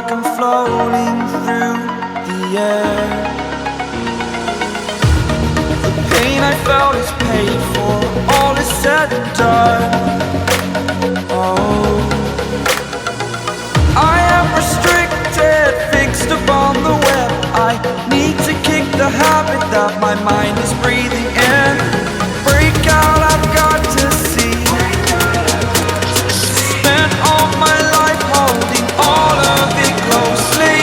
like I'm floating through the air. The pain I felt is paid for, all is said and done. Oh, I am restricted, fixed upon the web. I need to kick the habit that my mind is breathing in. Break out, I've got to see. Spent all my life holding all of it closely.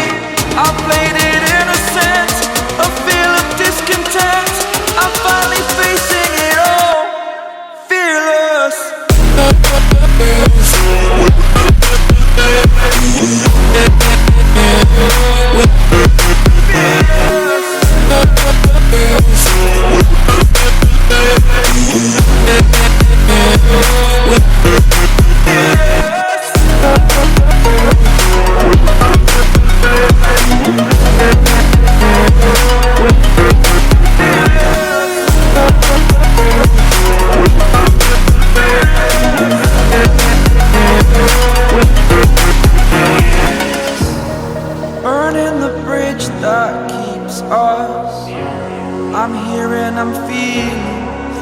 I played it innocent, a feel of discontent. I'm finally facing it all, fearless. Burning the bridge that keeps us. I'm here and I'm feeling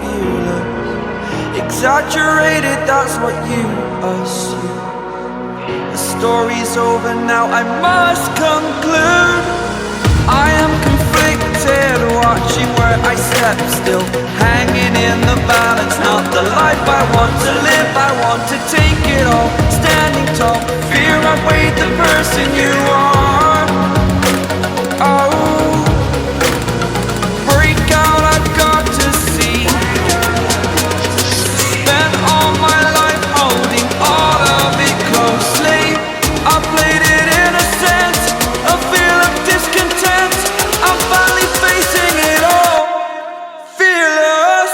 fearless. Exaggerated, that's what you assume. The story's over now, I must conclude. I am conflicted, watching where I step still, hanging in the balance. Not the life I want to live, I want to take it all. Standing tall, fear I weighed the person you are. Oh, break out, I've got to see. Spent all my life holding all of it closely. I played it innocent, a feel of discontent. I'm finally facing it all, fearless.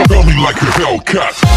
Tell me like a Hellcat.